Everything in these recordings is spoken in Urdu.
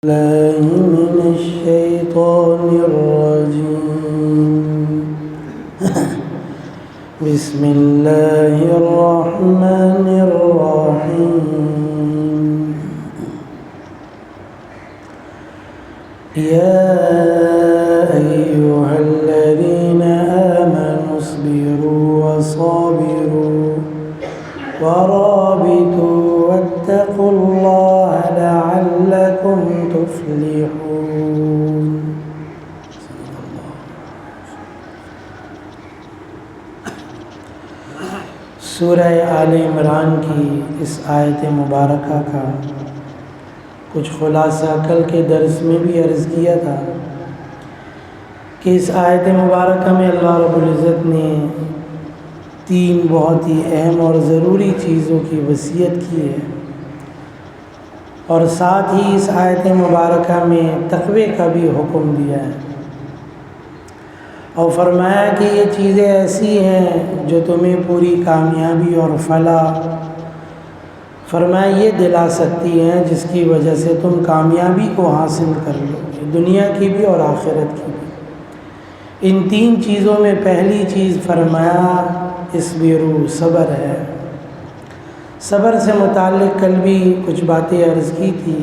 الله من الشيطان الرجيم بسم الله الرحمن الرحيم يا أيها الذين آمنوا اصبروا وصابروا ورابطوا واتقوا الله لعلكم تفلحون۔ سورہ آل عمران کی اس آیت مبارکہ کا کچھ خلاصہ کل کے درس میں بھی عرض کیا تھا کہ اس آیت مبارکہ میں اللہ رب العزت نے تین بہت ہی اہم اور ضروری چیزوں کی وصیت کی ہے، اور ساتھ ہی اس آیت مبارکہ میں تقوی کا بھی حکم دیا ہے، اور فرمایا کہ یہ چیزیں ایسی ہیں جو تمہیں پوری کامیابی اور فلاح فرمایا یہ دلا سکتی ہیں، جس کی وجہ سے تم کامیابی کو حاصل کر لو گے، دنیا کی بھی اور آخرت کی بھی۔ ان تین چیزوں میں پہلی چیز فرمایا اصبروا، صبر ہے۔ صبر سے متعلق کل بھی کچھ باتیں عرض کی تھی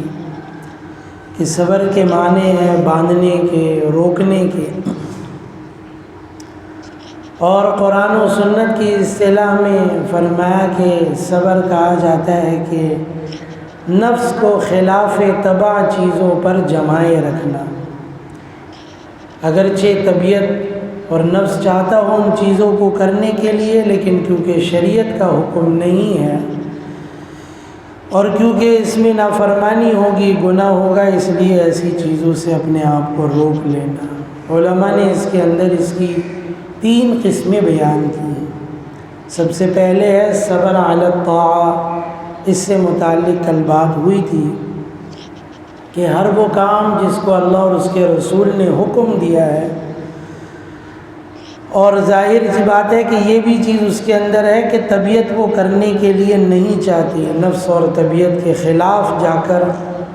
کہ صبر کے معنی ہیں باندھنے کے، روکنے کے، اور قرآن و سنت کی اصطلاح میں فرمایا کہ صبر کہا جاتا ہے کہ نفس کو خلاف طبع چیزوں پر جمائے رکھنا، اگرچہ طبیعت اور نفس چاہتا ہو ان چیزوں کو کرنے کے لیے، لیکن کیونکہ شریعت کا حکم نہیں ہے اور کیونکہ اس میں نافرمانی ہوگی، گناہ ہوگا، اس لیے ایسی چیزوں سے اپنے آپ کو روک لینا۔ علماء نے اس کے اندر اس کی تین قسمیں بیان کی ہیں۔ سب سے پہلے ہے صبر علی الطاعہ، اس سے متعلق کل بات ہوئی تھی کہ ہر وہ کام جس کو اللہ اور اس کے رسول نے حکم دیا ہے، اور ظاہر سی بات ہے کہ یہ بھی چیز اس کے اندر ہے کہ طبیعت وہ کرنے کے لیے نہیں چاہتی، نفس اور طبیعت کے خلاف جا کر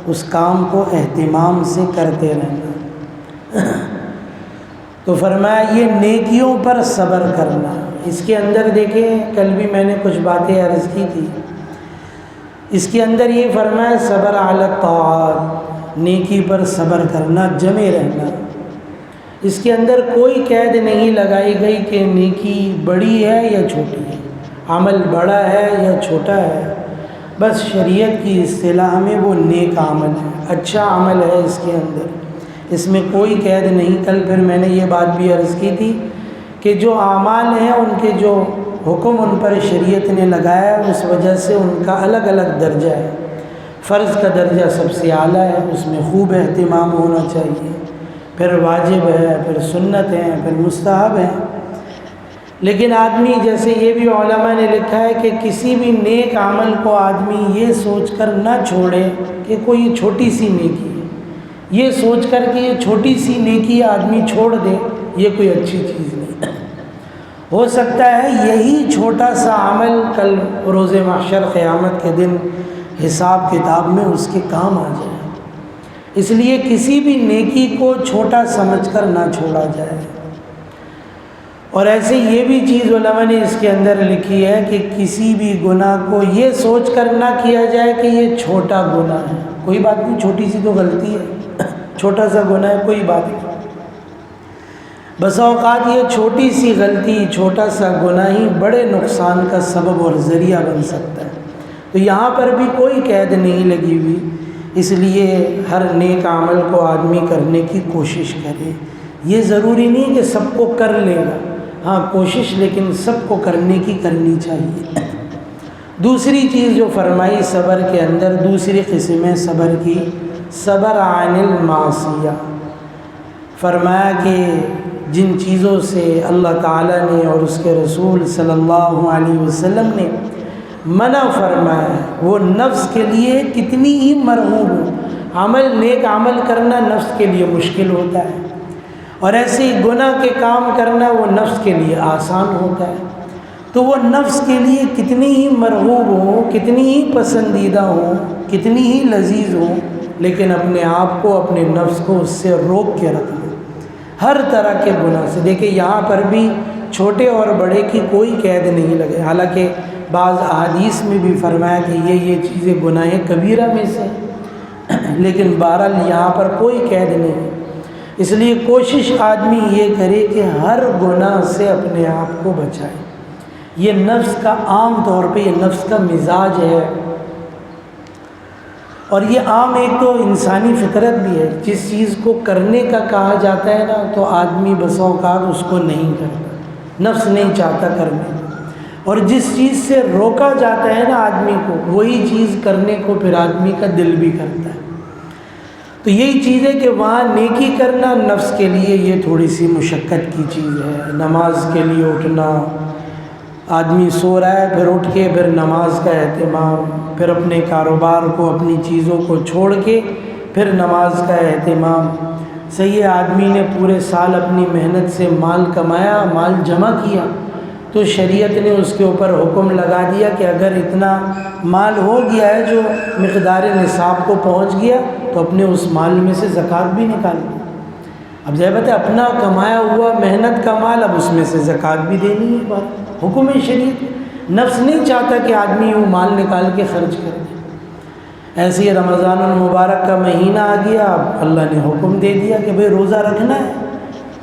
اس کام کو اہتمام سے کرتے رہنا۔ تو فرمایا یہ نیکیوں پر صبر کرنا۔ اس کے اندر دیکھیں کل بھی میں نے کچھ باتیں عرض کی تھی، اس کے اندر یہ فرمایا صبر علی الطاعات، نیکی پر صبر کرنا، جمے رہنا۔ اس کے اندر کوئی قید نہیں لگائی گئی کہ نیکی بڑی ہے یا چھوٹی ہے، عمل بڑا ہے یا چھوٹا ہے، بس شریعت کی اصطلاح میں وہ نیک عمل ہے، اچھا عمل ہے اس کے اندر، اس میں کوئی قید نہیں۔ کل پھر میں نے یہ بات بھی عرض کی تھی کہ جو اعمال ہیں ان کے جو حکم ان پر شریعت نے لگایا ہے، اس وجہ سے ان کا الگ الگ درجہ ہے۔ فرض کا درجہ سب سے اعلیٰ ہے، اس میں خوب اہتمام ہونا چاہیے، پھر واجب ہے، پھر سنت ہے، پھر مستحب ہے۔ لیکن آدمی، جیسے یہ بھی علماء نے لکھا ہے کہ کسی بھی نیک عمل کو آدمی یہ سوچ کر نہ چھوڑے کہ کوئی چھوٹی سی نیکی ہے، یہ سوچ کر کہ یہ چھوٹی سی نیکی آدمی چھوڑ دے، یہ کوئی اچھی چیز نہیں۔ ہو سکتا ہے یہی چھوٹا سا عمل کل روز محشر قیامت کے دن حساب کتاب میں اس کے کام آ جائے، اس لیے کسی بھی نیکی کو چھوٹا سمجھ کر نہ چھوڑا جائے۔ اور ایسے یہ بھی چیز علماء نے اس کے اندر لکھی ہے کہ کسی بھی گناہ کو یہ سوچ کر نہ کیا جائے کہ یہ چھوٹا گناہ ہے، کوئی بات نہیں، چھوٹی سی تو غلطی ہے، چھوٹا سا گناہ ہے، کوئی بات نہیں۔ بس اوقات یہ چھوٹی سی غلطی، چھوٹا سا گناہ ہی بڑے نقصان کا سبب اور ذریعہ بن سکتا ہے۔ تو یہاں پر بھی کوئی قید نہیں لگی ہوئی، اس لیے ہر نیک عمل کو آدمی کرنے کی کوشش کرے۔ یہ ضروری نہیں کہ سب کو کر لے گا، ہاں کوشش لیکن سب کو کرنے کی کرنی چاہیے۔ دوسری چیز جو فرمائی صبر کے اندر، دوسری قسم ہے صبر کی، صبر عن المعصیہ۔ فرمایا کہ جن چیزوں سے اللہ تعالیٰ نے اور اس کے رسول صلی اللہ علیہ وسلم نے منع فرمایا، وہ نفس کے لیے کتنی ہی مرغوب ہو، عمل نیک عمل کرنا نفس کے لیے مشکل ہوتا ہے، اور ایسے ہی گناہ کے کام کرنا وہ نفس کے لیے آسان ہوتا ہے۔ تو وہ نفس کے لیے کتنی ہی مرغوب ہوں، کتنی ہی پسندیدہ ہوں، کتنی ہی لذیذ ہوں، لیکن اپنے آپ کو اپنے نفس کو اس سے روک کے رکھنا ہر طرح کے گناہ سے۔ دیکھیں یہاں پر بھی چھوٹے اور بڑے کی کوئی قید نہیں لگے، حالانکہ بعض احادیث میں بھی فرمایا کہ یہ چیزیں گناہ کبیرہ میں سے، لیکن بہرحال یہاں پر کوئی قید نہیں۔ اس لیے کوشش آدمی یہ کرے کہ ہر گناہ سے اپنے آپ کو بچائے۔ یہ نفس کا عام طور پہ یہ نفس کا مزاج ہے، اور یہ عام ایک تو انسانی فطرت بھی ہے۔ جس چیز کو کرنے کا کہا جاتا ہے نا تو آدمی بسا اوقات اس کو نہیں کرتا، نفس نہیں چاہتا کرنے، اور جس چیز سے روکا جاتا ہے نا آدمی کو وہی چیز کرنے کو پھر آدمی کا دل بھی کرتا ہے۔ تو یہی چیز ہے کہ وہاں نیکی کرنا نفس کے لیے یہ تھوڑی سی مشقت کی چیز ہے۔ نماز کے لیے اٹھنا، آدمی سو رہا ہے پھر اٹھ کے پھر نماز کا اہتمام، پھر اپنے کاروبار کو اپنی چیزوں کو چھوڑ کے پھر نماز کا اہتمام۔ صحیح ہے، آدمی نے پورے سال اپنی محنت سے مال کمایا، مال جمع کیا، تو شریعت نے اس کے اوپر حکم لگا دیا کہ اگر اتنا مال ہو گیا ہے جو مقدار نصاب کو پہنچ گیا تو اپنے اس مال میں سے زکوٰۃ بھی نکال دو۔ اب ظاہر بات ہے اپنا کمایا ہوا محنت کا مال، اب اس میں سے زکوٰۃ بھی دینی ہے، بات حکم شریعت۔ نفس نہیں چاہتا کہ آدمی وہ مال نکال کے خرچ کر دے۔ ایسے ہی رمضان المبارک کا مہینہ آ گیا، اب اللہ نے حکم دے دیا کہ بھئی روزہ رکھنا ہے،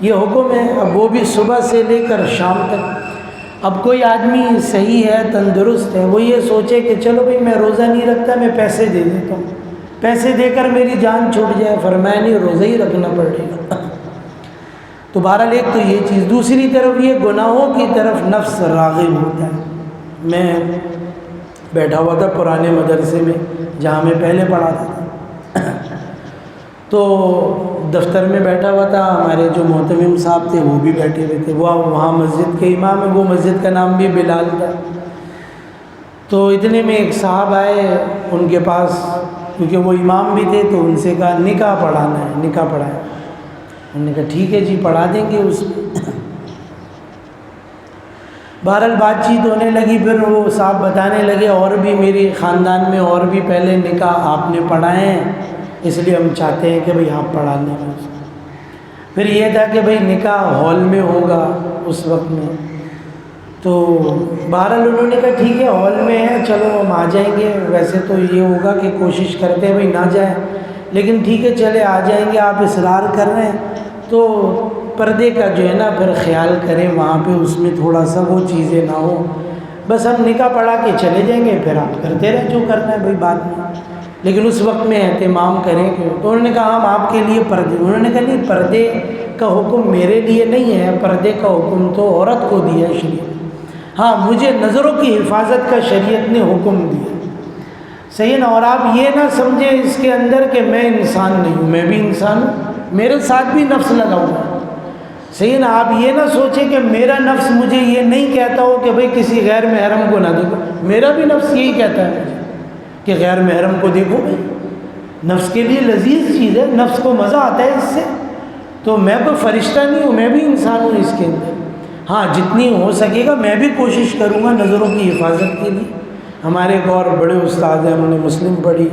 یہ حکم ہے، اب وہ بھی صبح سے لے کر شام تک۔ اب کوئی آدمی صحیح ہے، تندرست ہے، وہ یہ سوچے کہ چلو بھئی میں روزہ نہیں رکھتا، میں پیسے دے دیتا ہوں، پیسے دے کر میری جان چھوٹ جائے، فرمایا نہیں، روزہ ہی رکھنا پڑے گا۔ تو بہرحال ایک تو یہ چیز، دوسری طرف یہ گناہوں کی طرف نفس راغب ہوتا ہے۔ میں بیٹھا ہوا تھا پرانے مدرسے میں جہاں میں پہلے پڑھاتا تھا، تو دفتر میں بیٹھا ہوا تھا، ہمارے جو محتمم صاحب تھے وہ بھی بیٹھے ہوئے تھے، وہ وہاں مسجد کے امام ہیں، وہ مسجد کا نام بھی بلال تھا۔ تو اتنے میں ایک صاحب آئے ان کے پاس، کیونکہ وہ امام بھی تھے، تو ان سے کہا نکاح پڑھانا ہے، نکاح پڑھائیں۔ انہوں نے کہا ٹھیک ہے جی پڑھا دیں گے اس میں۔ بہرحال بات چیت ہونے لگی، پھر وہ صاحب بتانے لگے اور بھی میری خاندان میں اور بھی پہلے نکاح آپ نے پڑھائے ہیں، اس لیے ہم چاہتے ہیں کہ بھئی آپ پڑھا لیں۔ پھر یہ تھا کہ بھئی نکاح ہال میں ہوگا اس وقت میں، تو بہرحال انہوں نے کہا ٹھیک ہے ہال میں ہے، چلو ہم آ جائیں گے۔ ویسے تو یہ ہوگا کہ کوشش کرتے ہیں بھئی نہ جائیں، لیکن ٹھیک ہے چلے آ جائیں گے، آپ اصرار کر رہے ہیں تو پردے کا جو ہے نا پھر خیال کریں، وہاں پہ اس میں تھوڑا سا وہ چیزیں نہ ہو، بس ہم نکاح پڑھا کے چلے جائیں گے، پھر آپ کرتے رہیں جو کرنا ہے بھئی بعد میں، لیکن اس وقت میں اہتمام کریں کہ۔ تو انہوں نے کہا ہم آپ کے لیے پردے، انہوں نے کہا نہیں پردے کا حکم میرے لیے نہیں ہے، پردے کا حکم تو عورت کو دیا ہے شریعت، ہاں مجھے نظروں کی حفاظت کا شریعت نے حکم دیا، صحیح نا۔ اور آپ یہ نہ سمجھیں اس کے اندر کہ میں انسان نہیں ہوں، میں بھی انسان ہوں، میرے ساتھ بھی نفس لگا ہوا ہے، صحیح نا۔ آپ یہ نہ سوچیں کہ میرا نفس مجھے یہ نہیں کہتا ہو کہ بھئی کسی غیر محرم کو نہ دیکھو، میرا بھی نفس یہی کہتا ہے مجھے کہ غیر محرم کو دیکھو بھئی، نفس کے لیے لذیذ چیز ہے، نفس کو مزہ آتا ہے اس سے، تو میں کوئی فرشتہ نہیں ہوں، میں بھی انسان ہوں اس کے اندر۔ ہاں جتنی ہو سکے گا میں بھی کوشش کروں گا نظروں کی حفاظت کے لیے۔ ہمارے ایک اور بڑے استاد ہیں، انہوں نے مسلم پڑھی،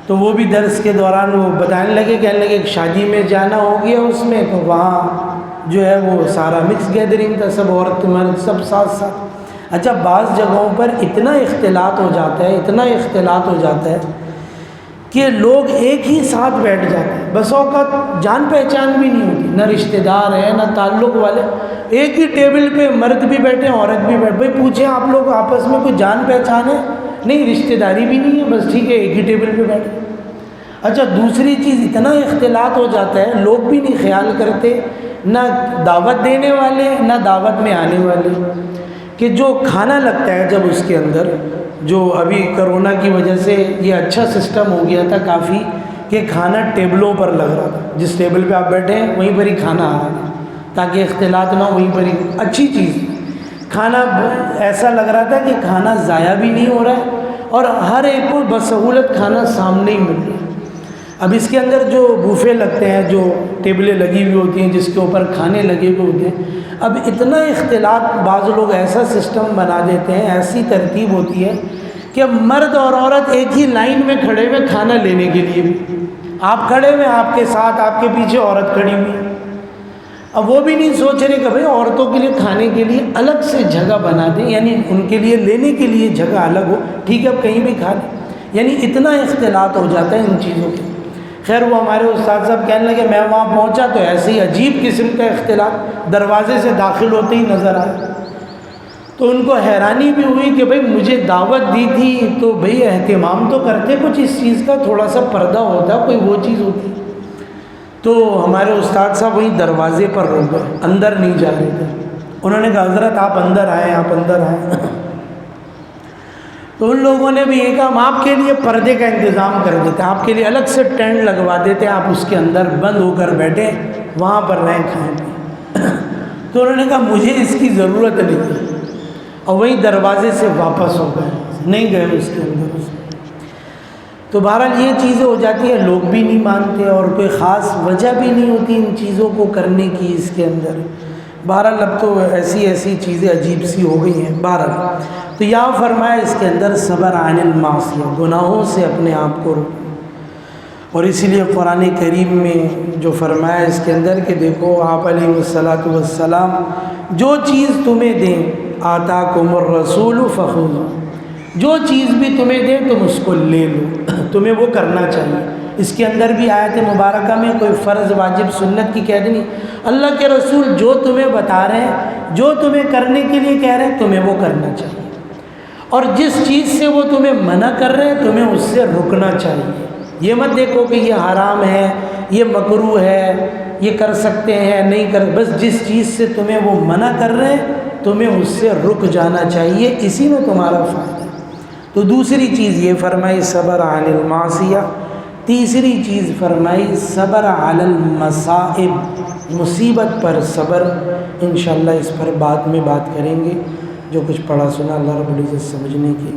تو وہ بھی درس کے دوران وہ بتانے لگے، کہنے لگے ایک شادی میں جانا ہو گیا اس میں، تو وہاں جو ہے وہ سارا مکس گیدرنگ تھا، سب عورت مرد سب ساتھ ساتھ۔ اچھا بعض جگہوں پر اتنا اختلاط ہو جاتا ہے، اتنا اختلاط ہو جاتا ہے کہ لوگ ایک ہی ساتھ بیٹھ جاتے ہیں، بس اوقات جان پہچان بھی نہیں ہوتی، نہ رشتہ دار ہیں نہ تعلق والے، ایک ہی ٹیبل پہ مرد بھی بیٹھے ہیں عورت بھی بیٹھے، بھائی پوچھیں آپ لوگ آپس میں کوئی جان پہچان ہے؟ نہیں، رشتہ داری بھی نہیں ہے، بس ٹھیک ہے ایک ہی ٹیبل پہ بیٹھے۔ اچھا دوسری چیز اتنا اختلاط ہو جاتا ہے، لوگ بھی نہیں خیال کرتے، نہ دعوت دینے والے نہ دعوت میں آنے والے، کہ جو کھانا لگتا ہے جب اس کے اندر، جو ابھی کرونا کی وجہ سے یہ اچھا سسٹم ہو گیا تھا کافی کہ کھانا ٹیبلوں پر لگ رہا تھا، جس ٹیبل پہ آپ بیٹھے ہیں وہیں پر ہی کھانا آ رہا تھا تاکہ اختلاط نہ ہو، وہیں پر ہی اچھی چیز، کھانا ایسا لگ رہا تھا کہ کھانا ضائع بھی نہیں ہو رہا ہے اور ہر ایک کو بسہولت کھانا سامنے ہی مل رہا ہے۔ اب اس کے اندر جو بوفے لگتے ہیں، جو ٹیبلیں لگی ہوئی ہوتی ہیں جس کے اوپر کھانے لگے ہوئے ہوتے ہیں، اب اتنا اختلاط، بعض لوگ ایسا سسٹم بنا دیتے ہیں، ایسی ترتیب ہوتی ہے کہ مرد اور عورت ایک ہی لائن میں کھڑے ہوئے کھانا لینے کے لیے بھی، آپ کھڑے ہوئے، آپ کے ساتھ آپ کے پیچھے عورت کھڑی ہوئی، اب وہ بھی نہیں سوچ رہے کہ بھئی عورتوں کے لیے کھانے کے لیے الگ سے جگہ بنا دیں، یعنی ان کے لیے لینے کے لیے جگہ الگ ہو، ٹھیک ہے اب کہیں بھی کھا لیں، یعنی اتنا اختلاط ہو جاتا ہے ان چیزوں کے۔ خیر وہ ہمارے استاد صاحب کہنے لگے میں وہاں پہنچا تو ایسے ہی عجیب قسم کا اختلاط دروازے سے داخل ہوتے ہی نظر آیا، تو ان کو حیرانی بھی ہوئی کہ بھئی مجھے دعوت دی تھی تو بھئی اہتمام تو کرتے کچھ اس چیز کا، تھوڑا سا پردہ ہوتا کوئی وہ چیز ہوتی، تو ہمارے استاد صاحب وہیں دروازے پر رک گئے، اندر نہیں جا رہے تھے۔ انہوں نے کہا حضرت آپ اندر آئیں، آپ اندر آئیں۔ تو ان لوگوں نے بھی یہ کہا ہم آپ کے لیے پردے کا انتظام کر دیتے ہیں، آپ کے لیے الگ سے ٹینٹ لگوا دیتے ہیں، آپ اس کے اندر بند ہو کر بیٹھیں، وہاں پر رہیں کھائیں پئیں۔ تو انہوں نے کہا مجھے اس کی ضرورت نہیں ہے، اور وہیں دروازے سے واپس ہو گئے، نہیں گئے اس کے اندر۔ تو بہرحال یہ چیزیں ہو جاتی ہیں، لوگ بھی نہیں مانتے اور کوئی خاص وجہ بھی نہیں ہوتی ان چیزوں کو کرنے کی اس کے اندر۔ بہرحال اب تو ایسی چیزیں عجیب سی ہو گئی ہیں۔ بہرحال تو یہاں فرمایا اس کے اندر صبر عن المعصیہ، گناہوں سے اپنے آپ کو روکو، اور اسی لیے قرآن کریم میں جو فرمایا اس کے اندر کہ دیکھو آپ علیہ الصلاۃ والسلام جو چیز تمہیں دیں آتاکم الرسول فخذوہ، جو چیز بھی تمہیں دیں تم اس کو لے لو، تمہیں وہ کرنا چاہیے۔ اس کے اندر بھی آیت مبارکہ میں کوئی فرض واجب سنت کی قید نہیں، اللہ کے رسول جو تمہیں بتا رہے ہیں، جو تمہیں کرنے کے لیے کہہ رہے ہیں تمہیں وہ کرنا چاہیے، اور جس چیز سے وہ تمہیں منع کر رہے ہیں تمہیں اس سے رکنا چاہیے۔ یہ مت دیکھو کہ یہ حرام ہے، یہ مکروہ ہے، یہ کر سکتے ہیں نہیں کر، بس جس چیز سے تمہیں وہ منع کر رہے ہیں تمہیں اس سے رک جانا چاہیے، اسی میں تمہارا فائدہ ہے۔ تو دوسری چیز یہ فرمائی صبر عن المعصیہ، تیسری چیز فرمائی صبر علی المصائب، مصیبت پر صبر۔ انشاءاللہ اس پر بعد میں بات کریں گے، جو کچھ پڑھا سنا اللہ رب العزت سمجھنے کی